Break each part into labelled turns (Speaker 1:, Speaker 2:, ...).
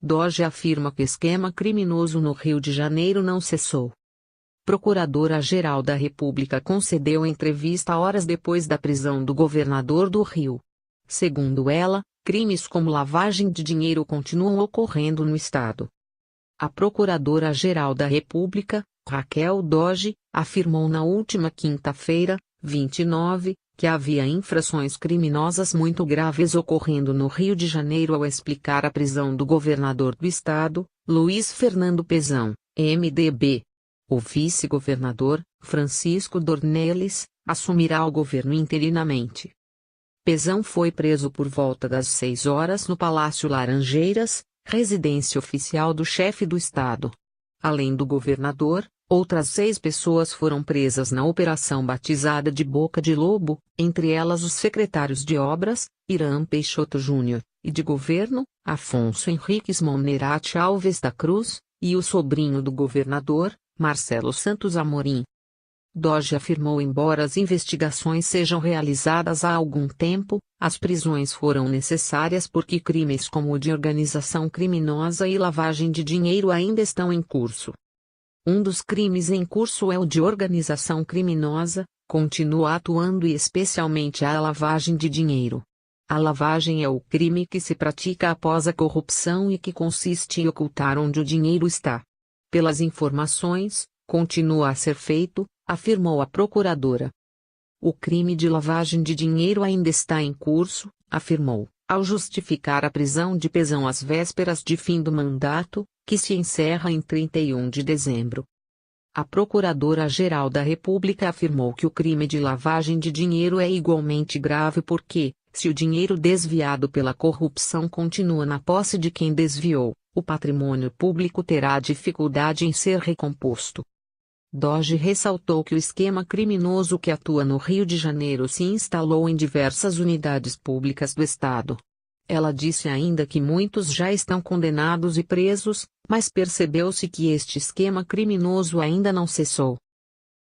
Speaker 1: Doge afirma que esquema criminoso no Rio de Janeiro não cessou. Procuradora-Geral da República concedeu entrevista horas depois da prisão do governador do Rio. Segundo ela, crimes como lavagem de dinheiro continuam ocorrendo no estado. A Procuradora-Geral da República, Raquel Doge, afirmou na última quinta-feira, 29, que havia infrações criminosas muito graves ocorrendo no Rio de Janeiro ao explicar a prisão do governador do estado, Luiz Fernando Pezão, MDB. O vice-governador, Francisco Dornelles, assumirá o governo interinamente. Pezão foi preso por volta das 6 horas no Palácio Laranjeiras, residência oficial do chefe do estado. Além do governador, outras 6 pessoas foram presas na operação batizada de Boca de Lobo, entre elas os secretários de Obras, Irã Peixoto Júnior, e de Governo, Afonso Henriques Monnerati Alves da Cruz, e o sobrinho do governador, Marcelo Santos Amorim. Doge afirmou: embora as investigações sejam realizadas há algum tempo, as prisões foram necessárias porque crimes como o de organização criminosa e lavagem de dinheiro ainda estão em curso. Um dos crimes em curso é o de organização criminosa, continua atuando e especialmente a lavagem de dinheiro. A lavagem é o crime que se pratica após a corrupção e que consiste em ocultar onde o dinheiro está. Pelas informações, continua a ser feito, afirmou a procuradora. O crime de lavagem de dinheiro ainda está em curso, afirmou, ao justificar a prisão de Pezão às vésperas de fim do mandato, que se encerra em 31 de dezembro. A Procuradora-Geral da República afirmou que o crime de lavagem de dinheiro é igualmente grave porque, se o dinheiro desviado pela corrupção continua na posse de quem desviou, o patrimônio público terá dificuldade em ser recomposto. Doge ressaltou que o esquema criminoso que atua no Rio de Janeiro se instalou em diversas unidades públicas do estado. Ela disse ainda que muitos já estão condenados e presos, mas percebeu-se que este esquema criminoso ainda não cessou.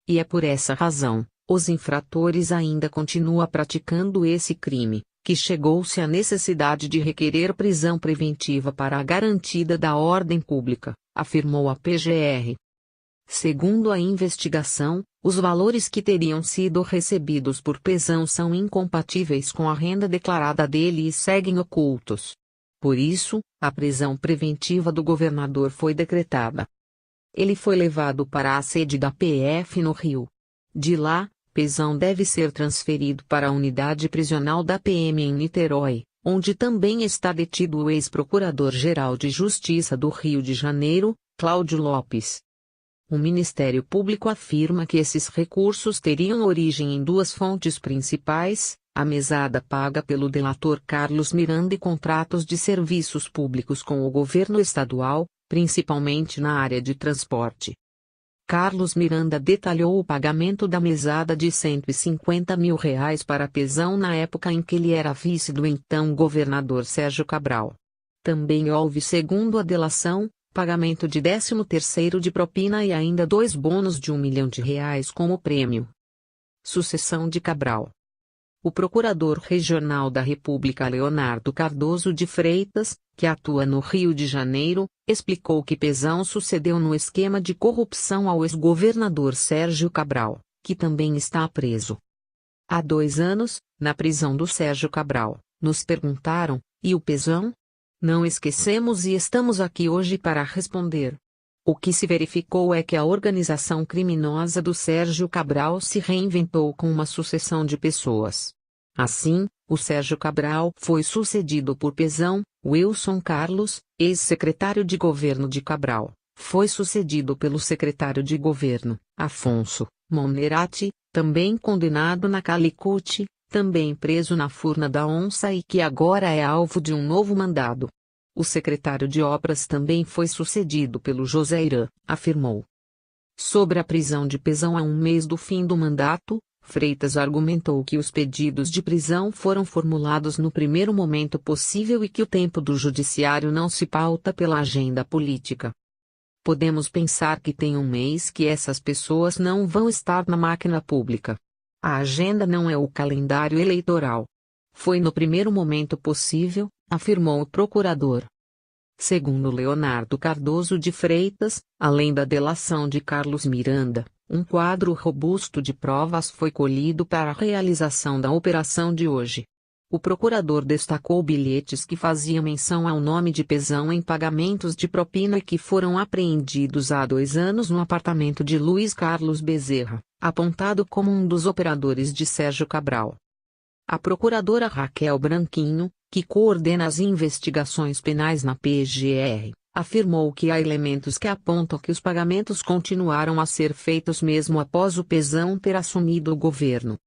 Speaker 1: E é por essa razão, os infratores ainda continuam praticando esse crime, que chegou-se à necessidade de requerer prisão preventiva para a garantida da ordem pública, afirmou a PGR. Segundo a investigação, os valores que teriam sido recebidos por Pezão são incompatíveis com a renda declarada dele e seguem ocultos. Por isso, a prisão preventiva do governador foi decretada. Ele foi levado para a sede da PF no Rio. De lá, Pezão deve ser transferido para a unidade prisional da PM em Niterói, onde também está detido o ex-procurador-geral de Justiça do Rio de Janeiro, Cláudio Lopes. O Ministério Público afirma que esses recursos teriam origem em 2 fontes principais: a mesada paga pelo delator Carlos Miranda e contratos de serviços públicos com o governo estadual, principalmente na área de transporte. Carlos Miranda detalhou o pagamento da mesada de R$ 150 mil para Pezão na época em que ele era vice do então governador Sérgio Cabral. Também houve, segundo a delação, pagamento de 13º de propina e ainda 2 bônus de R$ 1 milhão como prêmio. Sucessão de Cabral. O Procurador Regional da República Leonardo Cardoso de Freitas, que atua no Rio de Janeiro, explicou que Pezão sucedeu no esquema de corrupção ao ex-governador Sérgio Cabral, que também está preso. Há 2 anos, na prisão do Sérgio Cabral, nos perguntaram: e o Pezão? Não esquecemos e estamos aqui hoje para responder. O que se verificou é que a organização criminosa do Sérgio Cabral se reinventou com uma sucessão de pessoas. Assim, o Sérgio Cabral foi sucedido por Pezão. Wilson Carlos, ex-secretário de governo de Cabral, foi sucedido pelo secretário de governo, Afonso Monnerati, também condenado na Calicut, também preso na Furna da Onça e que agora é alvo de um novo mandado. O secretário de Obras também foi sucedido pelo José Irã, afirmou. Sobre a prisão de Pezão a 1 mês do fim do mandato, Freitas argumentou que os pedidos de prisão foram formulados no primeiro momento possível e que o tempo do judiciário não se pauta pela agenda política. Podemos pensar que tem 1 mês que essas pessoas não vão estar na máquina pública. A agenda não é o calendário eleitoral. Foi no primeiro momento possível, afirmou o procurador. Segundo Leonardo Cardoso de Freitas, além da delação de Carlos Miranda, um quadro robusto de provas foi colhido para a realização da operação de hoje. O procurador destacou bilhetes que faziam menção ao nome de Pezão em pagamentos de propina e que foram apreendidos há 2 anos no apartamento de Luiz Carlos Bezerra, apontado como um dos operadores de Sérgio Cabral. A procuradora Raquel Branquinho, que coordena as investigações penais na PGR, afirmou que há elementos que apontam que os pagamentos continuaram a ser feitos mesmo após o Pezão ter assumido o governo.